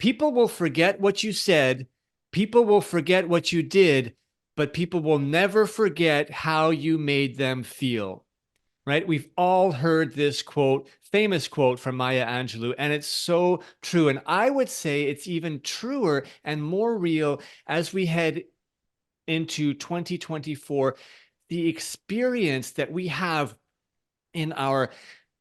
People will forget what you said, people will forget what you did, but people will never forget how you made them feel. Right? We've all heard this quote, famous quote from Maya Angelou, and it's so true. And I would say it's even truer and more real as we head into 2024. The experience that we have in our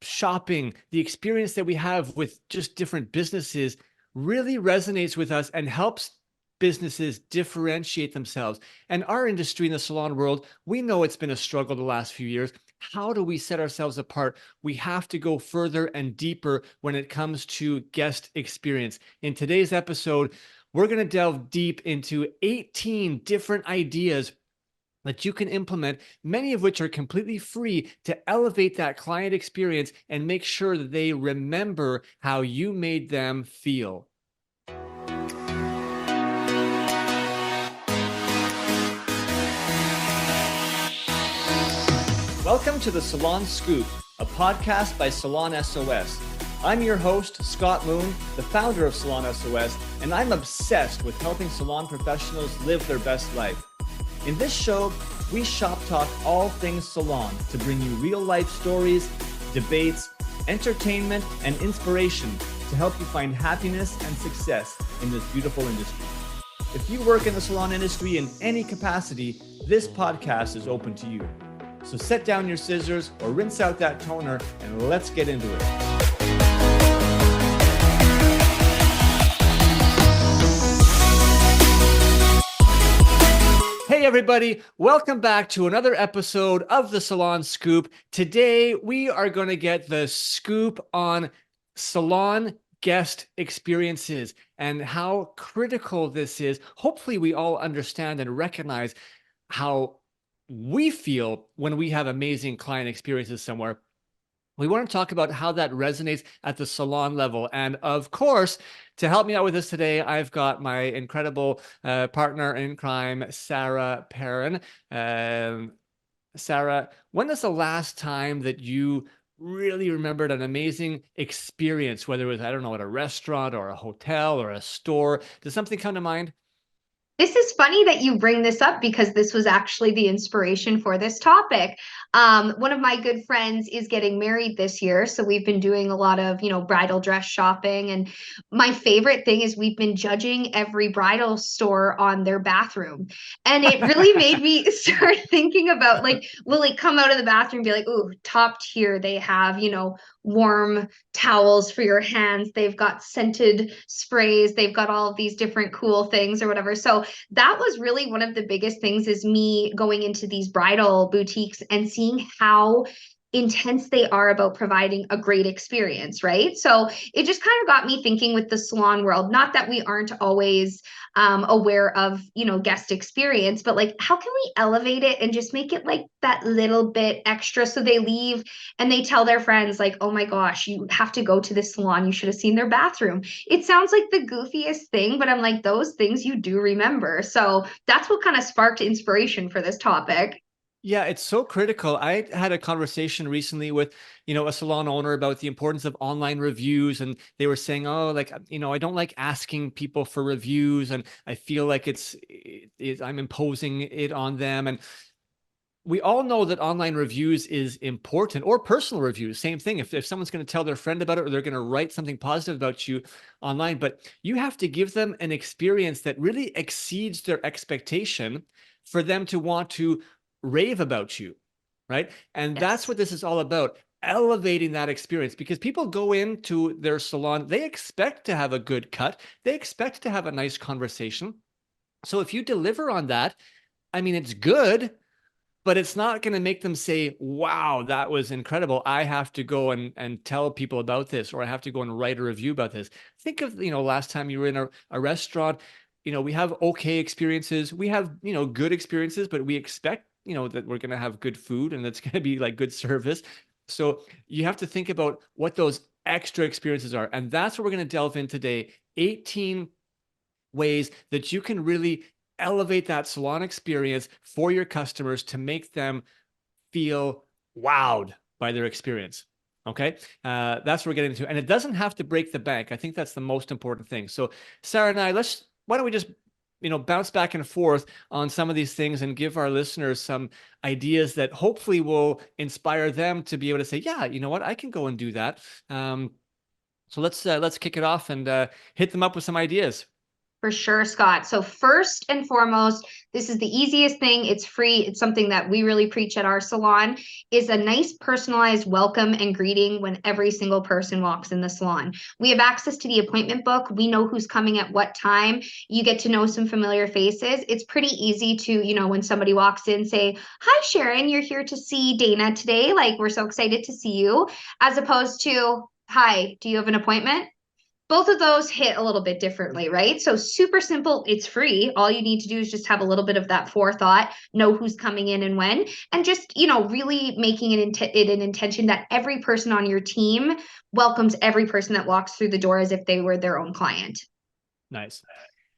shopping, the experience that we have with just different businesses really resonates with us and helps businesses differentiate themselves. And our industry in the salon world, we know it's been a struggle the last few years. How do we set ourselves apart? We have to go further and deeper when it comes to guest experience. In today's episode, we're going to delve deep into 18 different ideas that you can implement, many of which are completely free, to elevate that client experience and make sure that they remember how you made them feel. Welcome to the Salon Scoop, a podcast by Salon S.O.S. I'm your host, Scott Moon, the founder of Salon S.O.S, and I'm obsessed with helping salon professionals live their best life. In this show, we shop talk all things salon to bring you real life stories, debates, entertainment, and inspiration to help you find happiness and success in this beautiful industry. If you work in the salon industry in any capacity, this podcast is open to you. So set down your scissors or rinse out that toner and let's get into it. Hey everybody, welcome back to another episode of the Salon Scoop. Today we are going to get the scoop on salon guest experiences and how critical this is. Hopefully we all understand and recognize how we feel when we have amazing client experiences somewhere. We want to talk about how that resonates at the salon level. And of course, to help me out with this today, I've got my incredible partner in crime, Sarah Perrin. Sarah, when is the last time that you really remembered an amazing experience, whether it was, I don't know, at a restaurant or a hotel or a store? Does something come to mind? This is funny that you bring this up because this was actually the inspiration for this topic. One of my good friends is getting married this year, so we've been doing a lot of, bridal dress shopping. And my favorite thing is we've been judging every bridal store on their bathroom. And it really made me start thinking about, like, will it come out of the bathroom and be like, ooh, top tier, they have, warm towels for your hands, they've got scented sprays, they've got all of these different cool things or whatever. So that was really one of the biggest things, is me going into these bridal boutiques and seeing how intense they are about providing a great experience, right? So it just kind of got me thinking with the salon world, not that we aren't always aware of, guest experience, but like, how can we elevate it and just make it like that little bit extra so they leave and they tell their friends, like, oh my gosh, you have to go to this salon, you should have seen their bathroom. It sounds like the goofiest thing, but I'm like, those things you do remember. So that's what kind of sparked inspiration for this topic. Yeah, it's so critical. I had a conversation recently with, a salon owner about the importance of online reviews. And they were saying, oh, like, I don't like asking people for reviews. And I feel like I'm imposing it on them. And we all know that online reviews is important, or personal reviews. Same thing. If someone's going to tell their friend about it, or they're going to write something positive about you online, but you have to give them an experience that really exceeds their expectation for them to want to rave about you, right? And that's Yes. what this is all about, elevating that experience, because people go into their salon, they expect to have a good cut, they expect to have a nice conversation. So if you deliver on that, I mean, it's good, but it's not going to make them say, wow, that was incredible, I have to go and tell people about this, or I have to go and write a review about this. Think of, last time you were in a restaurant. We have okay experiences, we have, good experiences, but we expect, that we're going to have good food and that's going to be like good service. So you have to think about what those extra experiences are. And that's what we're going to delve in today. 18 ways that you can really elevate that salon experience for your customers to make them feel wowed by their experience. Okay. That's what we're getting into. And it doesn't have to break the bank. I think that's the most important thing. So Sarah and I, why don't we just, bounce back and forth on some of these things and give our listeners some ideas that hopefully will inspire them to be able to say, yeah, you know what, I can go and do that. So let's kick it off and hit them up with some ideas. For sure, Scott. So first and foremost, this is the easiest thing. It's free. It's something that we really preach at our salon is a nice personalized welcome and greeting when every single person walks in the salon. We have access to the appointment book. We know who's coming at what time. You get to know some familiar faces. It's pretty easy to, when somebody walks in, say, "Hi, Sharon, you're here to see Dana today. Like, we're so excited to see you," as opposed to, "Hi, do you have an appointment?" Both of those hit a little bit differently, right? So super simple. It's free. All you need to do is just have a little bit of that forethought, know who's coming in and when, and just, really making it an intention that every person on your team welcomes every person that walks through the door as if they were their own client. Nice.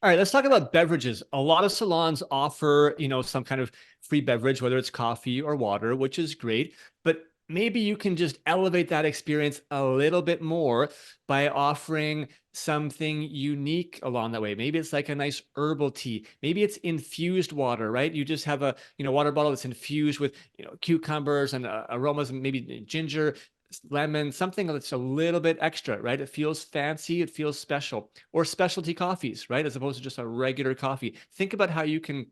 All right, let's talk about beverages. A lot of salons offer, some kind of free beverage, whether it's coffee or water, which is great. But maybe you can just elevate that experience a little bit more by offering something unique along that way. Maybe it's like a nice herbal tea. Maybe it's infused water, right? You just have a, water bottle that's infused with, cucumbers and aromas, and maybe ginger, lemon, something that's a little bit extra, right? It feels fancy, it feels special. Or specialty coffees, right? As opposed to just a regular coffee. Think about how you can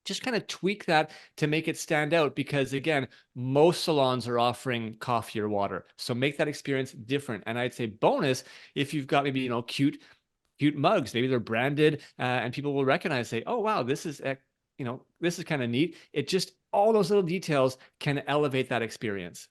just kind of tweak that to make it stand out, because again, most salons are offering coffee or water. So make that experience different. And I'd say bonus, if you've got maybe, cute mugs, maybe they're branded and people will recognize, say, oh, wow, this is kind of neat. It just, all those little details can elevate that experience.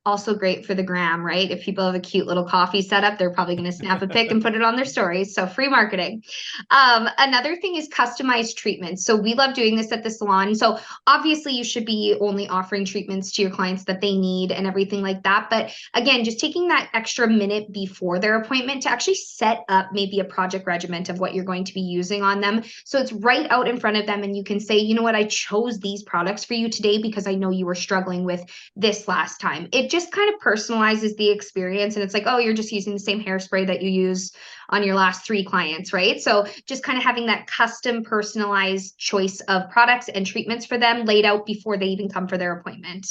Also great for the gram, right? If people have a cute little coffee setup, they're probably going to snap a pic and put it on their stories. So free marketing. Another thing is customized treatments. So we love doing this at the salon. So obviously you should be only offering treatments to your clients that they need and everything like that. But again, just taking that extra minute before their appointment to actually set up maybe a project regiment of what you're going to be using on them. So it's right out in front of them and you can say, you know what, I chose these products for you today because I know you were struggling with this last time. It just kind of personalizes the experience. And it's like, oh, you're just using the same hairspray that you use on your last 3 clients, right? So just kind of having that custom personalized choice of products and treatments for them laid out before they even come for their appointment.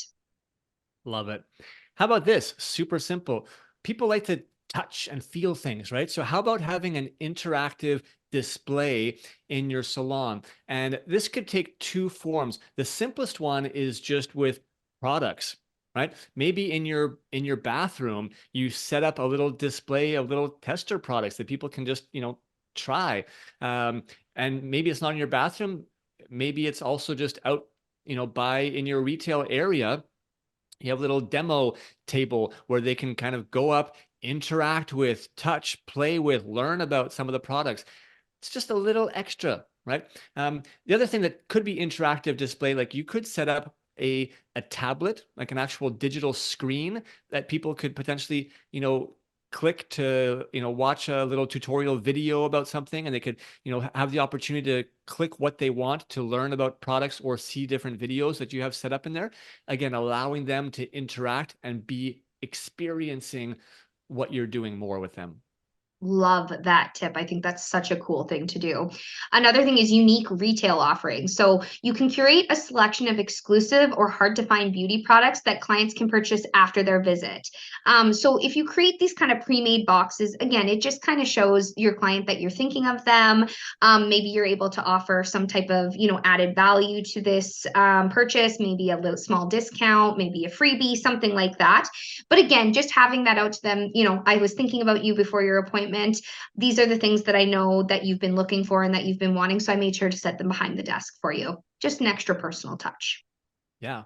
Love it. How about this? Super simple. People like to touch and feel things, right? So how about having an interactive display in your salon? And this could take 2 forms. The simplest one is just with products, right? Maybe in your bathroom, you set up a little display of little tester products that people can just, try. And maybe it's not in your bathroom. Maybe it's also just out, by in your retail area. You have a little demo table where they can kind of go up, interact with, touch, play with, learn about some of the products. It's just a little extra, right? The other thing that could be interactive display, like you could set up a tablet, like an actual digital screen that people could potentially, click to, watch a little tutorial video about something, and they could, have the opportunity to click what they want to learn about products or see different videos that you have set up in there. Again, allowing them to interact and be experiencing what you're doing more with them. Love that tip. I think that's such a cool thing to do. Another thing is unique retail offerings. So you can curate a selection of exclusive or hard to find beauty products that clients can purchase after their visit. So if you create these kind of pre-made boxes, again, it just kind of shows your client that you're thinking of them. Maybe you're able to offer some type of, added value to this purchase, maybe a little small discount, maybe a freebie, something like that. But again, just having that out to them, I was thinking about you before your appointment. These are the things that I know that you've been looking for and that you've been wanting. So I made sure to set them behind the desk for you. Just an extra personal touch. Yeah.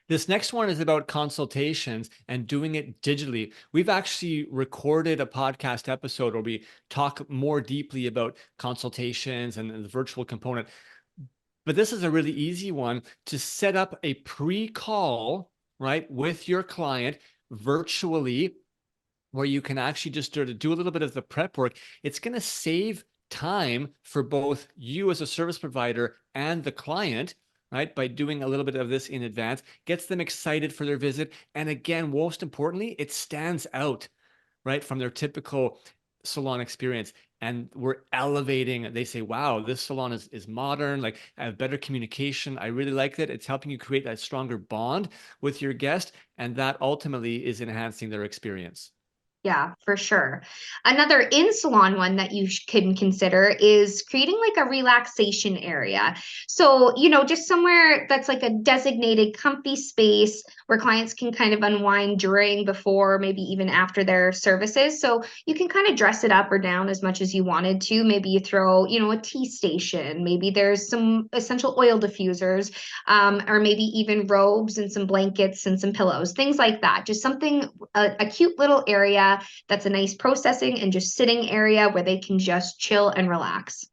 This next one is about consultations and doing it digitally. We've actually recorded a podcast episode where we talk more deeply about consultations and the virtual component. But this is a really easy one to set up a pre-call, right, with your client virtually, where you can actually just sort of do a little bit of the prep work. It's going to save time for both you as a service provider and the client, right? By doing a little bit of this in advance, gets them excited for their visit. And again, most importantly, it stands out, right, from their typical salon experience. And we're elevating, they say, wow, this salon is modern, like I have better communication. I really like it. It's helping you create that stronger bond with your guest. And that ultimately is enhancing their experience. Yeah, for sure. Another in-salon one that you can consider is creating like a relaxation area. So, just somewhere that's like a designated comfy space where clients can kind of unwind during, before, maybe even after their services. So you can kind of dress it up or down as much as you wanted to. Maybe you throw, a tea station. Maybe there's some essential oil diffusers, or maybe even robes and some blankets and some pillows, things like that. Just something, a cute little area that's a nice processing and just sitting area where they can just chill and relax.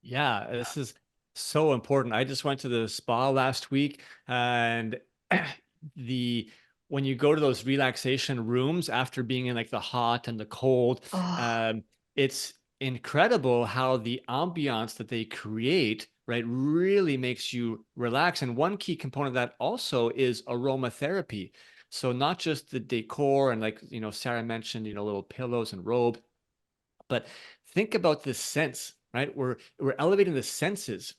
Yeah, this is so important. I just went to the spa last week, and the when you go to those relaxation rooms after being in like the hot and the cold, Oh, um, it's incredible how the ambiance that they create, right, really makes you relax. And one key component of that also is aromatherapy. So not just the decor and like, Sarah mentioned, little pillows and robe, but think about the sense, right? We're elevating the senses.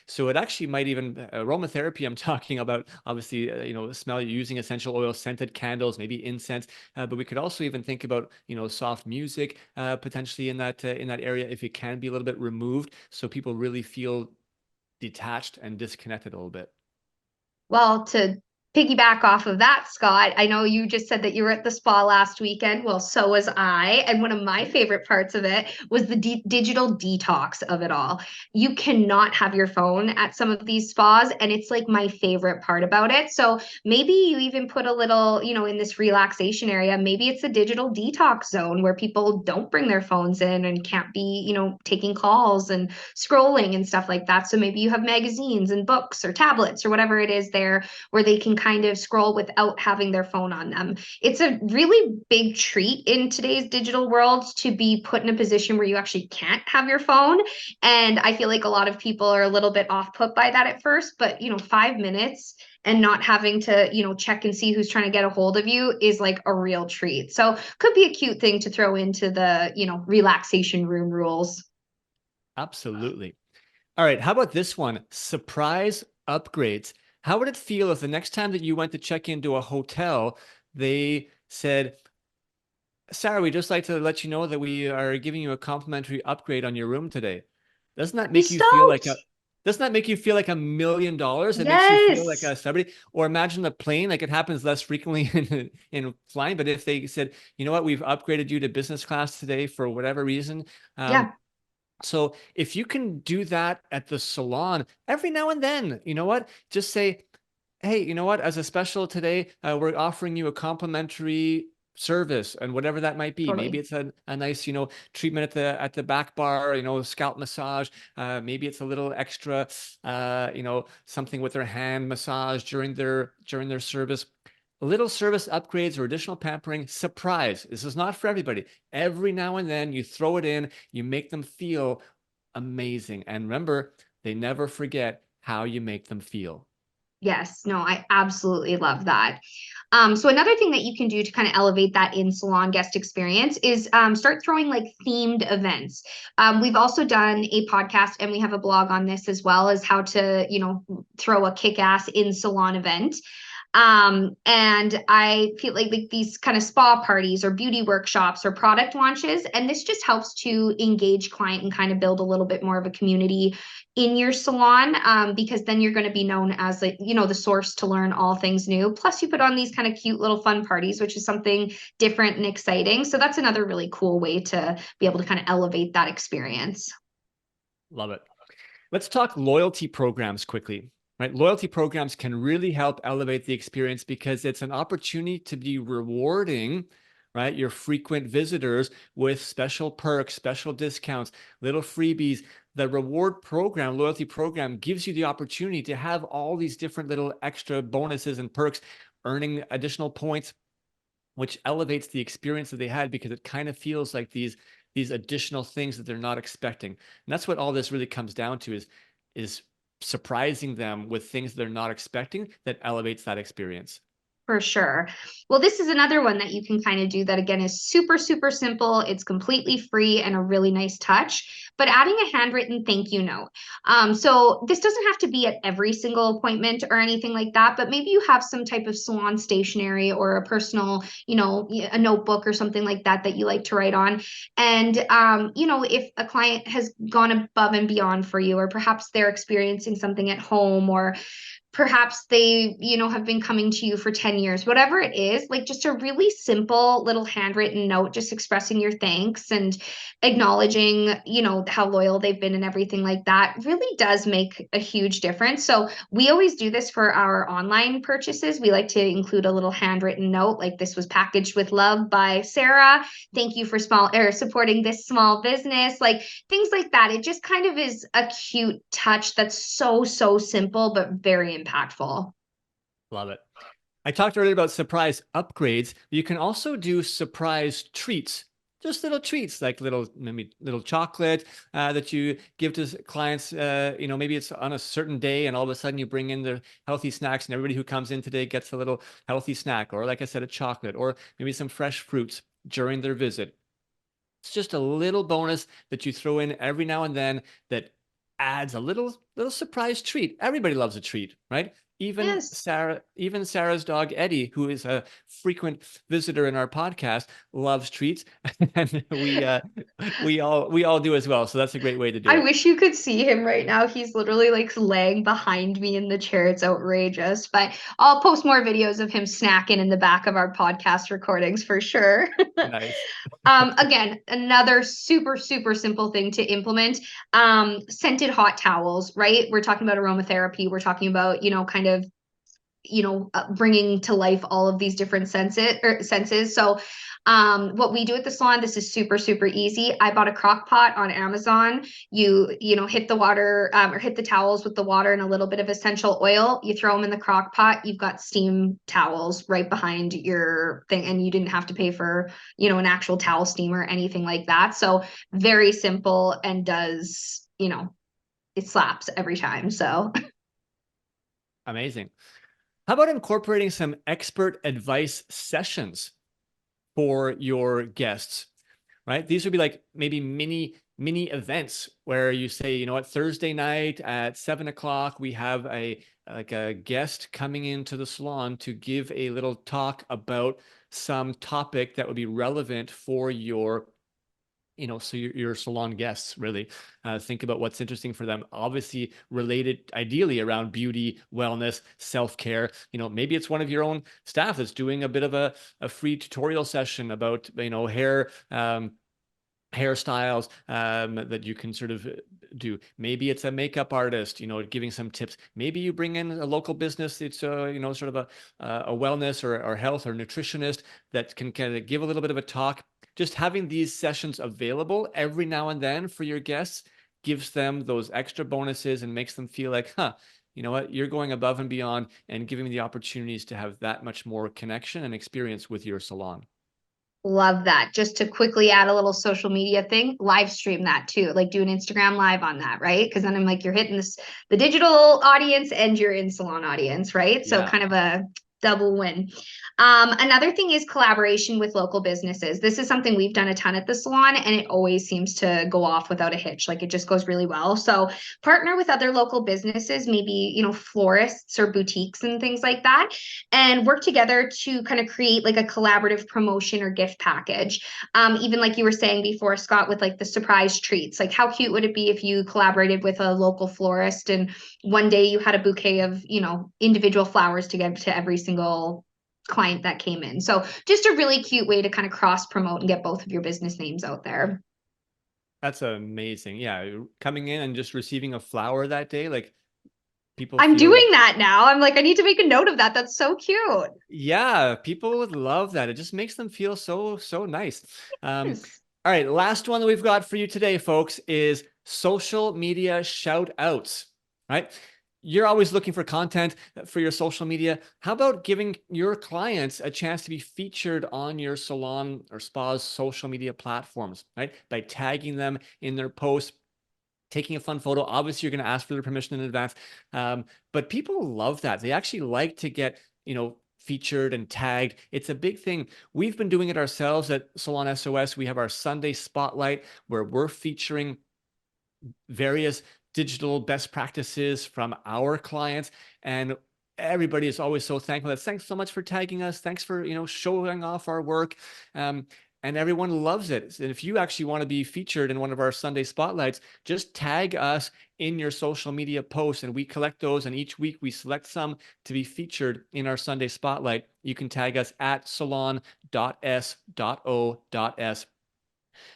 So it actually might even aromatherapy. I'm talking about obviously, smell using essential oil, scented candles, maybe incense. But we could also even think about soft music potentially in that area if it can be a little bit removed, so people really feel detached and disconnected a little bit. well, to piggyback off of that, Scott, I know you just said that you were at the spa last weekend. Well, so was I. And one of my favorite parts of it was the digital detox of it all. You cannot have your phone at some of these spas. And it's like my favorite part about it. So maybe you even put a little, in this relaxation area, maybe it's a digital detox zone where people don't bring their phones in and can't be, taking calls and scrolling and stuff like that. So maybe you have magazines and books or tablets or whatever it is there where they can kind of scroll without having their phone on them. It's a really big treat in today's digital world to be put in a position where you actually can't have your phone. And I feel like a lot of people are a little bit off put by that at first, but 5 minutes and not having to, check and see who's trying to get a hold of you is like a real treat. So could be a cute thing to throw into the, relaxation room rules. Absolutely. All right, how about this one? Surprise upgrades. How would it feel if the next time that you went to check into a hotel, they said, Sarah, we'd just like to let you know that we are giving you a complimentary upgrade on your room today. Doesn't that I'd be make you feel like stoked. $1 million? It makes you feel like Yes. a celebrity. Or imagine the plane, like it happens less frequently in flying, but if they said, you know what, we've upgraded you to business class today for whatever reason. Yeah. So if you can do that at the salon every now and then, you know what, just say, hey, you know what? As a special today, we're offering you a complimentary service, and whatever that might be. Maybe Totally. it's a nice, treatment at the back bar, scalp massage. Maybe it's a little extra, something with their hand massage during their service. Little service upgrades or additional pampering. Surprise. This is not for everybody. Every now and then you throw it in, you make them feel amazing. And remember, they never forget how you make them feel. Yes, no, I absolutely love that. So another thing that you can do to kind of elevate that in-salon guest experience is start throwing like themed events. We've also done a podcast and we have a blog on this as well as how to, throw a kick-ass in-salon event. And I feel like these kind of spa parties or beauty workshops or product launches, and this just helps to engage client and kind of build a little bit more of a community in your salon, because then you're going to be known as like, the source to learn all things new. Plus, you put on these kind of cute little fun parties, which is something different and exciting. So that's another really cool way to be able to kind of elevate that experience. Love it. Let's talk loyalty programs quickly, right? Loyalty programs can really help elevate the experience because it's an opportunity to be rewarding, right, your frequent visitors with special perks, special discounts, little freebies. The reward program, loyalty program, gives you the opportunity to have all these different little extra bonuses and perks, earning additional points, which elevates the experience that they had because it kind of feels like these additional things that they're not expecting. And that's what all this really comes down to is surprising them with things they're not expecting that elevates that experience. For sure. Well, this is another one that you can kind of do that again is super, super simple. It's completely free and a really nice touch, but adding a handwritten thank you note. So this doesn't have to be at every single appointment or anything like that, but maybe you have some type of salon stationery or a personal, a notebook or something like that that you like to write on. And, if a client has gone above and beyond for you, or perhaps they're experiencing something at home, or perhaps they have been coming to you for 10 years, whatever it is, like just a really simple little handwritten note just expressing your thanks and acknowledging how loyal they've been and everything like that really does make a huge difference. So we always do this for our online purchases. We like to include a little handwritten note like, this was packaged with love by Sarah, thank you for supporting this small business, like things like that. It just kind of is a cute touch that's so, so simple but very impactful. Love it. I talked earlier about surprise upgrades. You can also do surprise treats, just little treats like maybe little chocolate that you give to clients. Maybe it's on a certain day and all of a sudden you bring in the healthy snacks and everybody who comes in today gets a little healthy snack, or like I said, a chocolate, or maybe some fresh fruits during their visit. It's just a little bonus that you throw in every now and then that adds a little surprise treat. Everybody loves a treat, right? Yes. Even Sarah's dog Eddie, who is a frequent visitor in our podcast, loves treats, and we all do as well. So that's a great way to do I it. wish you could see him right now. He's literally like laying behind me in the chair. It's outrageous. But I'll post more videos of him snacking in the back of our podcast recordings for sure. Nice. Again, another super, super simple thing to implement. Scented hot towels, right? We're talking about aromatherapy. We're talking about, kind of bringing to life all of these different senses. So what we do at the salon, this is super, super easy. I bought a crock pot on Amazon. You hit the water, or hit the towels with the water and a little bit of essential oil. You throw them in the crock pot. You've got steam towels right behind your thing, and you didn't have to pay for an actual towel steamer or anything like that. So very simple, and does it slaps every time. So Amazing. How about incorporating some expert advice sessions for your guests? Right? These would be like maybe mini events where you say, you know what, Thursday night at 7 o'clock, we have a guest coming into the salon to give a little talk about some topic that would be relevant for so your salon guests really think about what's interesting for them, obviously related ideally around beauty, wellness, self-care. Maybe it's one of your own staff that's doing a bit of a free tutorial session about hairstyles that you can sort of do. Maybe it's a makeup artist, giving some tips. Maybe you bring in a local business. It's sort of a wellness or health or nutritionist that can kind of give a little bit of a talk. Just having these sessions available every now and then for your guests gives them those extra bonuses and makes them feel like, you know what, you're going above and beyond and giving me the opportunities to have that much more connection and experience with your salon. love that. Just to quickly add a little social media thing, live stream that too. Like do an Instagram live on that, right? Because then I'm like, you're hitting the digital audience and your in-salon audience, right? So Yeah. kind of a double win. Another thing is collaboration with local businesses. This is something we've done a ton at the salon, and it always seems to go off without a hitch. Like it just goes really well. So partner with other local businesses, maybe, florists or boutiques and things like that, and work together to kind of create like a collaborative promotion or gift package. Even like you were saying before, Scott, with like the surprise treats. Like how cute would it be if you collaborated with a local florist and one day you had a bouquet of, individual flowers to give to every single client that came in. So just a really cute way to kind of cross promote and get both of your business names out there. That's amazing. Yeah, coming in and just receiving a flower that day, like people I'm feel, doing that now. I'm like, I need to make a note of that. That's so cute. yeah, people would love that. It just makes them feel so nice. Yes. All right, last one that we've got for you today, folks, is social media shout outs, right? You're always looking for content for your social media. How about giving your clients a chance to be featured on your salon or spa's social media platforms, right? By tagging them in their posts, taking a fun photo. Obviously, you're going to ask for their permission in advance. But people love that. They actually like to get, featured and tagged. It's a big thing. We've been doing it ourselves at Salon SOS. We have our Sunday Spotlight where we're featuring various digital best practices from our clients, and everybody is always so thankful. Thanks so much for tagging us. Thanks for showing off our work. And everyone loves it. And if you actually want to be featured in one of our Sunday spotlights, just tag us in your social media posts, and we collect those. And each week we select some to be featured in our Sunday spotlight. You can tag us at salon.s.o.s.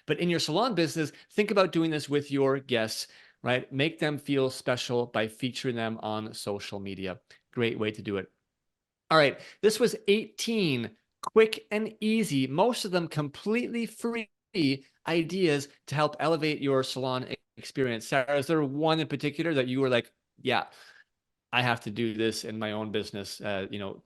But in your salon business, think about doing this with your guests, right? Make them feel special by featuring them on social media. Great way to do it. All right, this was 18 quick and easy, most of them completely free ideas to help elevate your salon experience. Sarah, is there one in particular that you were like, yeah, I have to do this in my own business,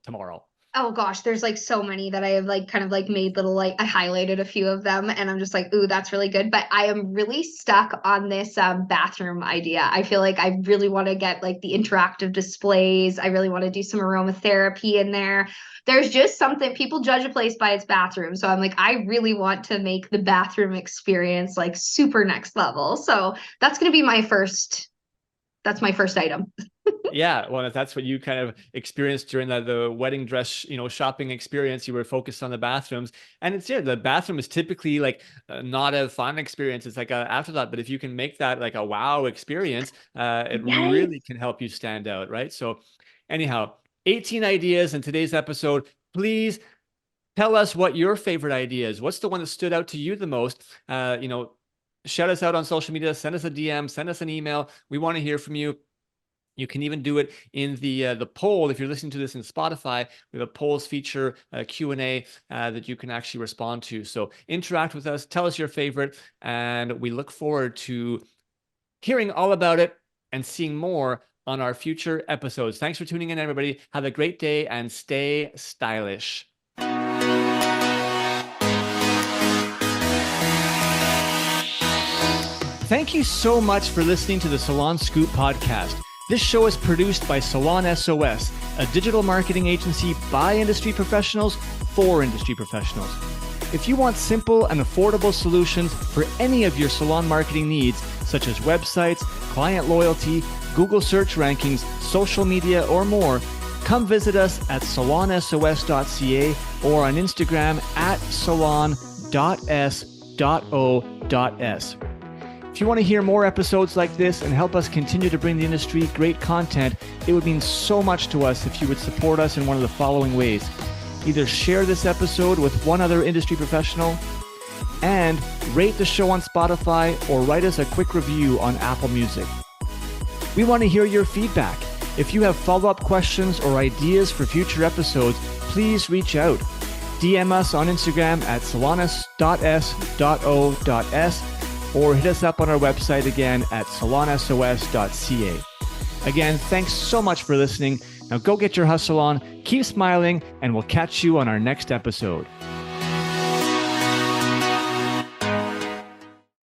tomorrow? Oh gosh, there's like so many that I have like kind of like made little like I highlighted a few of them and I'm just like, ooh, that's really good. But I am really stuck on this bathroom idea. I feel like I really want to get like the interactive displays. I really want to do some aromatherapy in there. There's just something people judge a place by its bathroom. So I'm like, I really want to make the bathroom experience like super next level. So that's gonna be that's my first item. Yeah, well, that's what you kind of experienced during the wedding dress, shopping experience. You were focused on the bathrooms, and the bathroom is typically like not a fun experience. It's like a afterthought. But if you can make that like a wow experience, it Yes. really can help you stand out, right? So, anyhow, 18 ideas in today's episode. Please tell us what your favorite idea is. What's the one that stood out to you the most? Shout us out on social media. Send us a DM. Send us an email. We want to hear from you. You can even do it in the poll. If you're listening to this in Spotify, we have a polls feature, a Q&A that you can actually respond to. So interact with us, tell us your favorite, and we look forward to hearing all about it and seeing more on our future episodes. Thanks for tuning in, everybody. Have a great day and stay stylish. Thank you so much for listening to the Salon Scoop podcast. This show is produced by Salon S.O.S, a digital marketing agency by industry professionals for industry professionals. If you want simple and affordable solutions for any of your salon marketing needs, such as websites, client loyalty, Google search rankings, social media, or more, come visit us at salonsos.ca or on Instagram at salon.s.o.s. If you want to hear more episodes like this and help us continue to bring the industry great content, it would mean so much to us if you would support us in one of the following ways. Either share this episode with one other industry professional, and rate the show on Spotify or write us a quick review on Apple Music. We want to hear your feedback. If you have follow-up questions or ideas for future episodes, please reach out. DM us on Instagram at salonus.s.o.s or hit us up on our website again at salonsos.ca. Again, thanks so much for listening. Now go get your hustle on, keep smiling, and we'll catch you on our next episode.